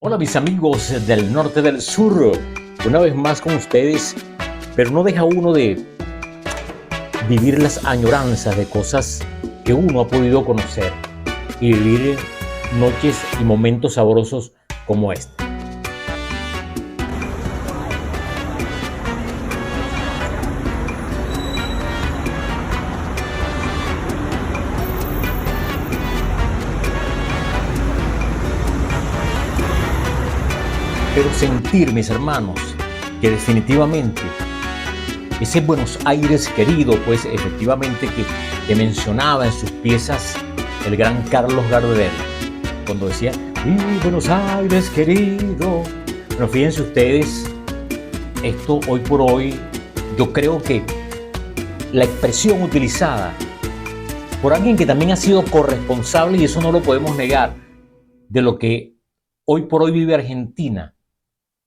Hola mis amigos del norte del sur, una vez más con ustedes, pero no deja uno de vivir las añoranzas de cosas que uno ha podido conocer y vivir noches y momentos sabrosos como este. Pero sentir, mis hermanos, que definitivamente ese Buenos Aires querido, pues efectivamente que mencionaba en sus piezas el gran Carlos Gardel, cuando decía, mi Buenos Aires querido. Pero fíjense ustedes, esto hoy por hoy, yo creo que la expresión utilizada por alguien que también ha sido corresponsable, y eso no lo podemos negar, de lo que hoy por hoy vive Argentina,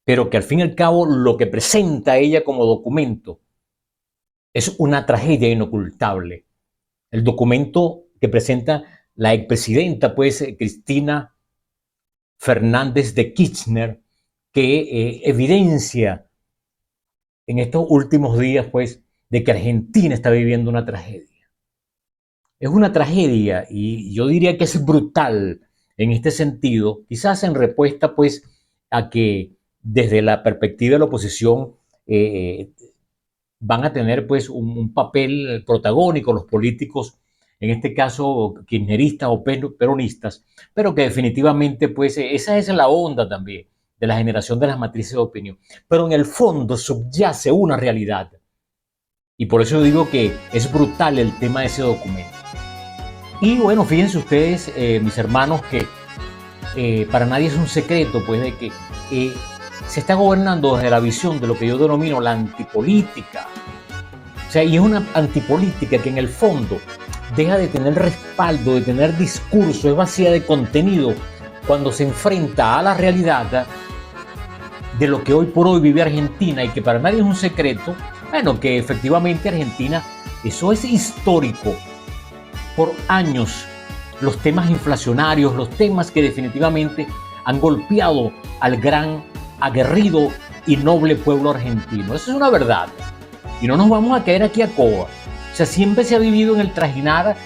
pero que al fin y al cabo lo que presenta ella como documento es una tragedia inocultable. El documento que presenta la expresidenta, pues, Cristina Fernández de Kirchner, que evidencia en estos últimos días, pues, de que Argentina está viviendo una tragedia. Es una tragedia y yo diría que es brutal en este sentido, quizás en respuesta, pues, a que desde la perspectiva de la oposición van a tener pues un papel protagónico los políticos, en este caso kirchneristas o peronistas, pero que definitivamente pues esa es la onda también de la generación de las matrices de opinión. Pero en el fondo subyace una realidad. Y por eso digo que es brutal el tema de ese documento. Y bueno, fíjense ustedes, mis hermanos, que para nadie es un secreto pues de que se está gobernando desde la visión de lo que yo denomino la antipolítica. O sea, y es una antipolítica que en el fondo deja de tener respaldo, de tener discurso, es vacía de contenido cuando se enfrenta a la realidad de lo que hoy por hoy vive Argentina, y que para nadie es un secreto, bueno, que efectivamente Argentina, eso es histórico. Por años, los temas inflacionarios, los temas que definitivamente han golpeado al gran, aguerrido y noble pueblo argentino. Eso es una verdad. Y no nos vamos a caer aquí a coba. O sea, siempre se ha vivido en el trajinar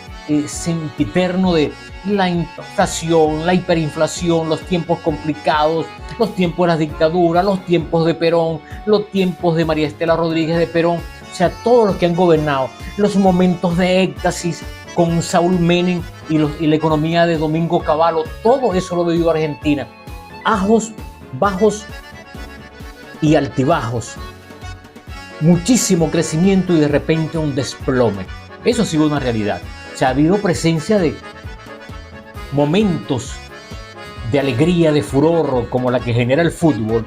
sempiterno de la inflación, la hiperinflación, los tiempos complicados, los tiempos de la dictadura, los tiempos de Perón, los tiempos de María Estela Rodríguez de Perón. O sea, todos los que han gobernado, los momentos de éxtasis con Saúl Menem y la economía de Domingo Cavallo, todo eso lo ha vivido Argentina. Ajos, bajos y altibajos. Muchísimo crecimiento y de repente un desplome. Eso ha sido una realidad. O sea, ha habido presencia de momentos de alegría, de furor, como la que genera el fútbol,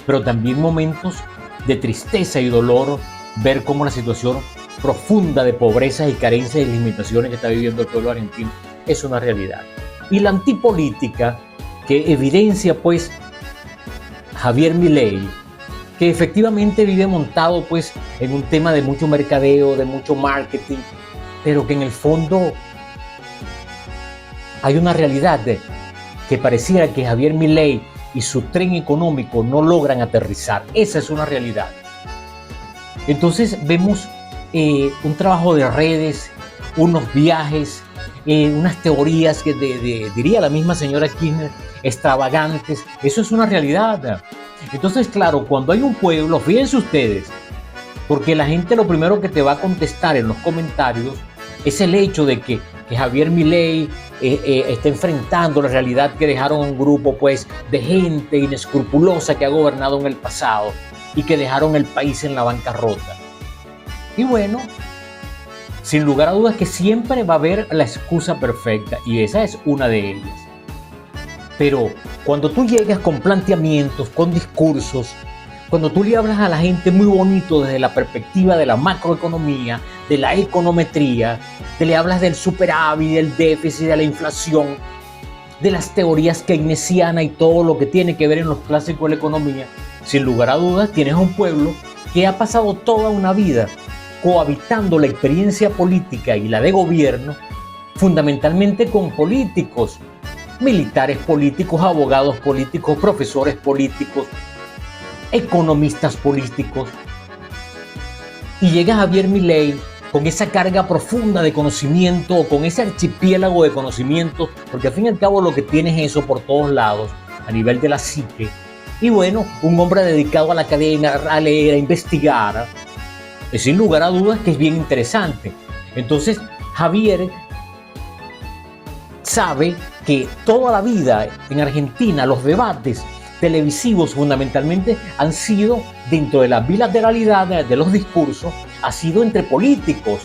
pero también momentos de tristeza y dolor, ver cómo la situación profunda de pobreza y carencias y limitaciones que está viviendo el pueblo argentino es una realidad. Y la antipolítica que evidencia pues Javier Milei, que efectivamente vive montado pues en un tema de mucho mercadeo, de mucho marketing, pero que en el fondo hay una realidad que pareciera que Javier Milei y su tren económico no logran aterrizar. Esa es una realidad. Entonces vemos un trabajo de redes, unos viajes, unas teorías que diría la misma señora Kirchner, extravagantes. Eso es una realidad. Entonces, claro, cuando hay un pueblo, fíjense ustedes, porque la gente lo primero que te va a contestar en los comentarios es el hecho de que Javier Milei está enfrentando la realidad que dejaron un grupo pues de gente inescrupulosa que ha gobernado en el pasado y que dejaron el país en la bancarrota. Y bueno, sin lugar a dudas que siempre va a haber la excusa perfecta, y esa es una de ellas. Pero cuando tú llegas con planteamientos, con discursos, cuando tú le hablas a la gente muy bonito desde la perspectiva de la macroeconomía, de la econometría, te le hablas del superávit, del déficit, de la inflación, de las teorías keynesianas y todo lo que tiene que ver en los clásicos de la economía, sin lugar a dudas tienes un pueblo que ha pasado toda una vida cohabitando la experiencia política y la de gobierno, fundamentalmente con políticos militares políticos, abogados políticos, profesores políticos, economistas políticos. Y llega Javier Milei con esa carga profunda de conocimiento, con ese archipiélago de conocimientos, porque al fin y al cabo lo que tiene es eso por todos lados, a nivel de la psique. Y bueno, un hombre dedicado a la academia, a leer, a investigar, sin lugar a dudas que es bien interesante. Entonces, Javier sabe que toda la vida en Argentina los debates televisivos fundamentalmente han sido, dentro de la bilateralidad de los discursos, ha sido entre políticos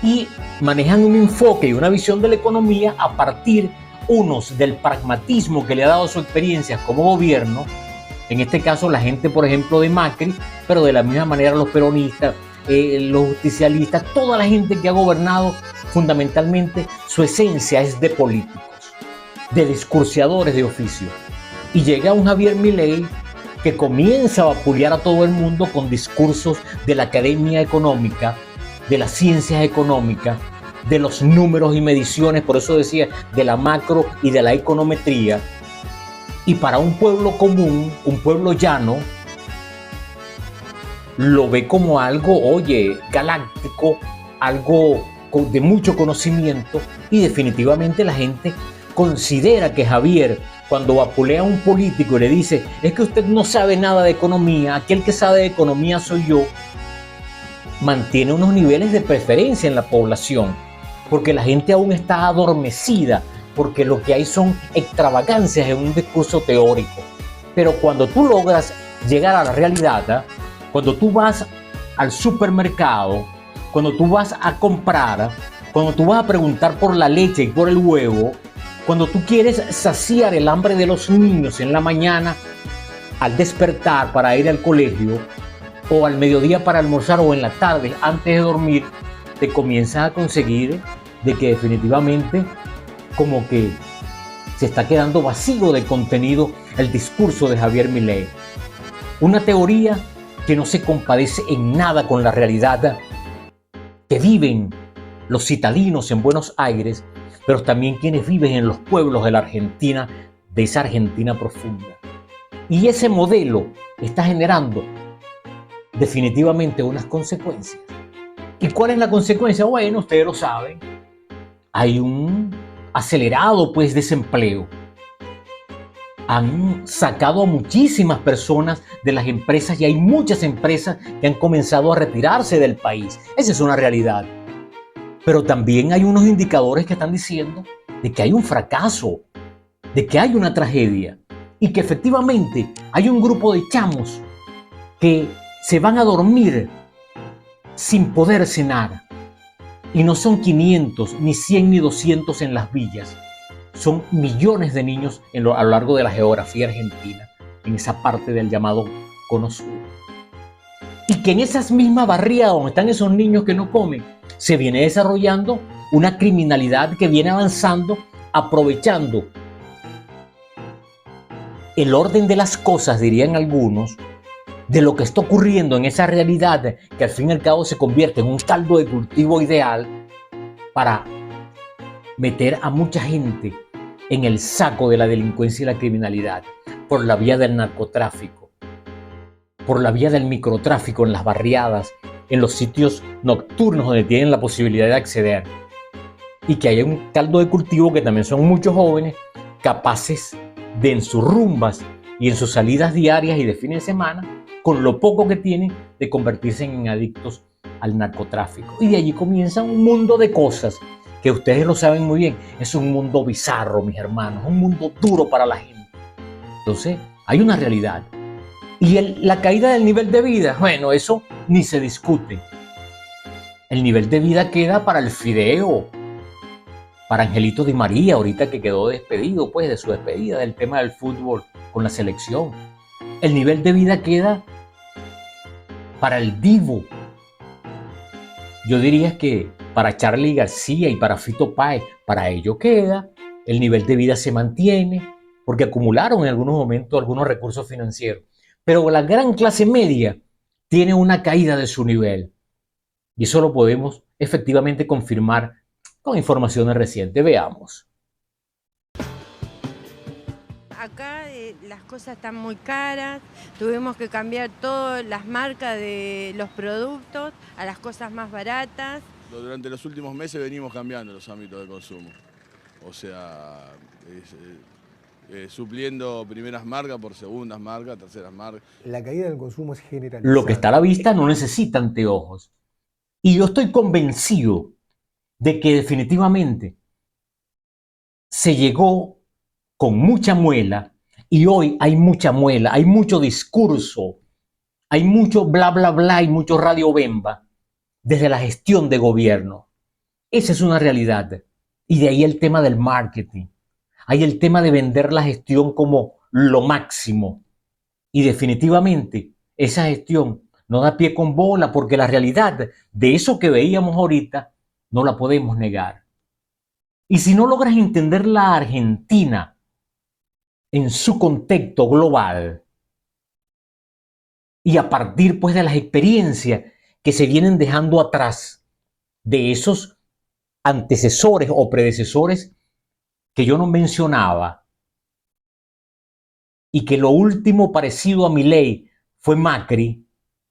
y manejan un enfoque y una visión de la economía a partir, unos, del pragmatismo que le ha dado su experiencia como gobierno, en este caso la gente, por ejemplo, de Macri, pero de la misma manera los peronistas, los justicialistas, toda la gente que ha gobernado, fundamentalmente su esencia es de políticos, de discursiadores de oficio. Y llega un Javier Milei que comienza a vapulear a todo el mundo con discursos de la academia económica, de las ciencias económicas, de los números y mediciones, por eso decía, de la macro y de la econometría. Y para un pueblo común, un pueblo llano, lo ve como algo, oye, galáctico, algo de mucho conocimiento, y definitivamente la gente considera que Javier, cuando vapulea a un político y le dice, es que usted no sabe nada de economía, aquel que sabe de economía soy yo, mantiene unos niveles de preferencia en la población, porque la gente aún está adormecida, porque lo que hay son extravagancias en un discurso teórico. Pero cuando tú logras llegar a la realidad, cuando tú vas al supermercado, cuando tú vas a comprar, cuando tú vas a preguntar por la leche y por el huevo, cuando tú quieres saciar el hambre de los niños en la mañana al despertar para ir al colegio, o al mediodía para almorzar, o en la tarde antes de dormir, te comienzas a conseguir de que definitivamente como que se está quedando vacío de contenido el discurso de Javier Milei. Una teoría que no se compadece en nada con la realidad que viven los citadinos en Buenos Aires, pero también quienes viven en los pueblos de la Argentina, de esa Argentina profunda. Y ese modelo está generando definitivamente unas consecuencias. ¿Y cuál es la consecuencia? Bueno, ustedes lo saben. Hay un acelerado desempleo. Han sacado a muchísimas personas de las empresas y hay muchas empresas que han comenzado a retirarse del país. Esa es una realidad. Pero también hay unos indicadores que están diciendo de que hay un fracaso, de que hay una tragedia y que efectivamente hay un grupo de chamos que se van a dormir sin poder cenar. Y no son 500, ni 100, ni 200 en las villas. Son millones de niños a lo largo de la geografía argentina, en esa parte del llamado Cono Sur. Y que en esas mismas barriadas donde están esos niños que no comen, se viene desarrollando una criminalidad que viene avanzando, aprovechando el orden de las cosas, dirían algunos, de lo que está ocurriendo en esa realidad, que al fin y al cabo se convierte en un caldo de cultivo ideal para meter a mucha gente en el saco de la delincuencia y la criminalidad, por la vía del narcotráfico, por la vía del microtráfico en las barriadas, en los sitios nocturnos donde tienen la posibilidad de acceder. Y que haya un caldo de cultivo que también son muchos jóvenes capaces de, en sus rumbas y en sus salidas diarias y de fin de semana, con lo poco que tienen, de convertirse en adictos al narcotráfico. Y de allí comienza un mundo de cosas que ustedes lo saben muy bien. Es un mundo bizarro, mis hermanos, un mundo duro para la gente. Entonces, hay una realidad. Y la caída del nivel de vida, bueno, eso ni se discute. El nivel de vida queda para el Fideo, para Angelito Di María, ahorita que quedó despedido, de su despedida del tema del fútbol con la selección. El nivel de vida queda para el Divo. Yo diría que para Charly García y para Fito Páez, para ello queda. El nivel de vida se mantiene, porque acumularon en algunos momentos algunos recursos financieros. Pero la gran clase media tiene una caída de su nivel. Y eso lo podemos efectivamente confirmar con informaciones recientes. Veamos. acá las cosas están muy caras, tuvimos que cambiar todas las marcas de los productos a las cosas más baratas. Durante los últimos meses venimos cambiando los ámbitos de consumo, o sea, supliendo primeras marcas por segundas marcas, terceras marcas. La caída del consumo es generalizada. Lo que está a la vista no necesita anteojos. Y yo estoy convencido de que definitivamente se llegó con mucha muela y hoy hay mucha muela, hay mucho discurso, hay mucho bla bla bla y mucho radio bemba desde la gestión de gobierno. Esa es una realidad. Y de ahí el tema del marketing. Hay el tema de vender la gestión como lo máximo. Y definitivamente esa gestión no da pie con bola porque la realidad de eso que veíamos ahorita no la podemos negar. Y si no logras entender la Argentina en su contexto global y a partir pues de las experiencias que se vienen dejando atrás de esos antecesores o predecesores que yo no mencionaba y que lo último parecido a Milei fue Macri,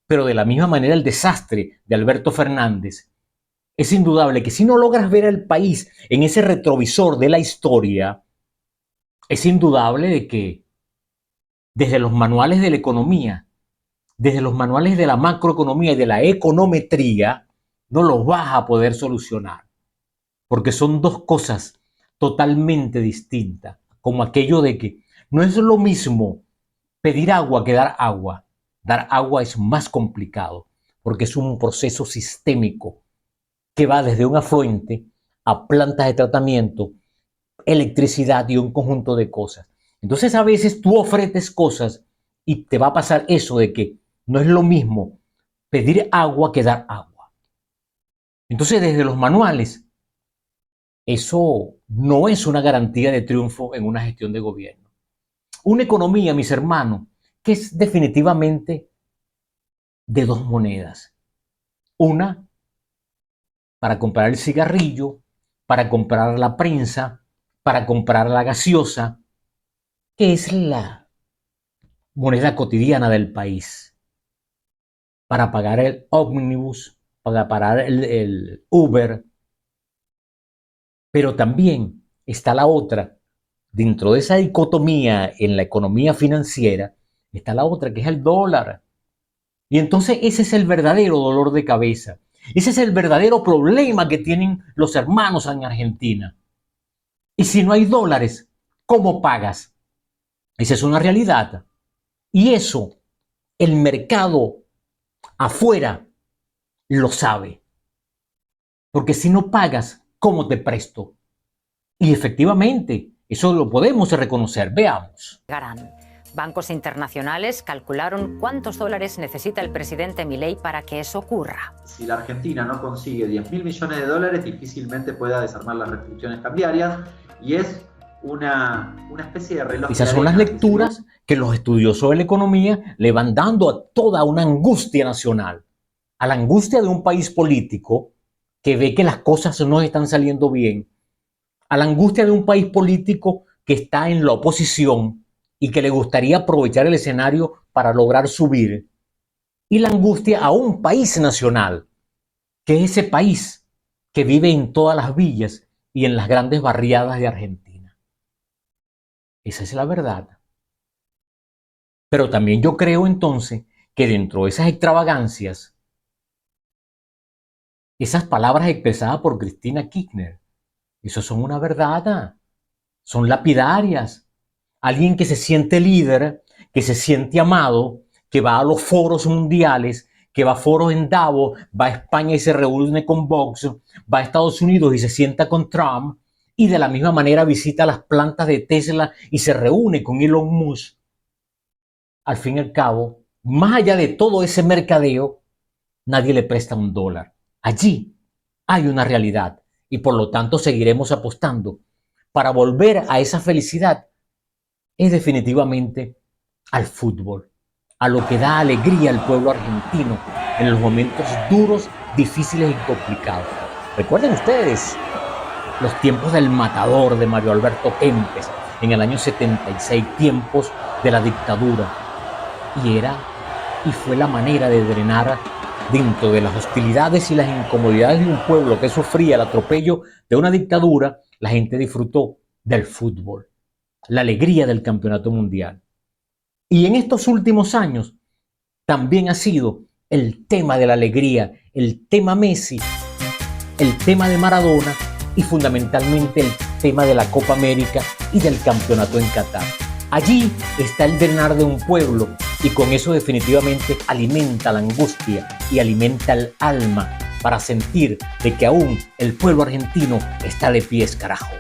pero de la misma manera el desastre de Alberto Fernández, es indudable que si no logras ver al país en ese retrovisor de la historia, es indudable de que desde los manuales de la economía, desde los manuales de la macroeconomía y de la econometría, no los vas a poder solucionar, porque son dos cosas totalmente distintas, como aquello de que no es lo mismo pedir agua que dar agua. Dar agua es más complicado, porque es un proceso sistémico que va desde una fuente a plantas de tratamiento, electricidad y un conjunto de cosas. Entonces a veces tú ofreces cosas y te va a pasar eso de que no es lo mismo pedir agua que dar agua. Entonces desde los manuales, eso no es una garantía de triunfo en una gestión de gobierno. Una economía, mis hermanos, que es definitivamente de dos monedas. Una para comprar el cigarrillo, para comprar la prensa, para comprar la gaseosa, que es la moneda cotidiana del país, para pagar el ómnibus, para pagar el Uber. Pero también está la otra, dentro de esa dicotomía en la economía financiera, está la otra que es el dólar. Y entonces ese es el verdadero dolor de cabeza. Ese es el verdadero problema que tienen los hermanos en Argentina. Y si no hay dólares, ¿cómo pagas? Esa es una realidad. Y eso el mercado afuera lo sabe. Porque si no pagas, ¿cómo te presto? Y efectivamente, eso lo podemos reconocer. Veamos. Bancos internacionales calcularon cuántos dólares necesita el presidente Milei para que eso ocurra. Si la Argentina no consigue 10.000 millones de dólares, difícilmente pueda desarmar las restricciones cambiarias y es una especie de reloj. Esas son las lecturas que los estudiosos de la economía le van dando a toda una angustia nacional, a la angustia de un país político que ve que las cosas no están saliendo bien, a la angustia de un país político que está en la oposición y que le gustaría aprovechar el escenario para lograr subir, y la angustia a un país nacional, que es ese país que vive en todas las villas y en las grandes barriadas de Argentina. Esa es la verdad. Pero también yo creo entonces que dentro de esas extravagancias, esas palabras expresadas por Cristina Kirchner, esas son una verdad, son lapidarias. Alguien que se siente líder, que se siente amado, que va a los foros mundiales, que va a foros en Davos, va a España y se reúne con Vox, va a Estados Unidos y se sienta con Trump, y de la misma manera visita las plantas de Tesla y se reúne con Elon Musk. Al fin y al cabo, más allá de todo ese mercadeo, nadie le presta un dólar. Allí hay una realidad y por lo tanto seguiremos apostando para volver a esa felicidad. Es definitivamente al fútbol, a lo que da alegría al pueblo argentino en los momentos duros, difíciles y complicados. Recuerden ustedes los tiempos del matador de Mario Alberto Kempes, en el año 76, tiempos de la dictadura. Y fue la manera de drenar dentro de las hostilidades y las incomodidades de un pueblo que sufría el atropello de una dictadura. La gente disfrutó del fútbol, la alegría del campeonato mundial. Y en estos últimos años también ha sido el tema de la alegría, el tema Messi, el tema de Maradona y fundamentalmente el tema de la Copa América y del campeonato en Qatar. Allí está el drenar de un pueblo y con eso definitivamente alimenta la angustia y alimenta el alma para sentir de que aún el pueblo argentino está de pies, carajo.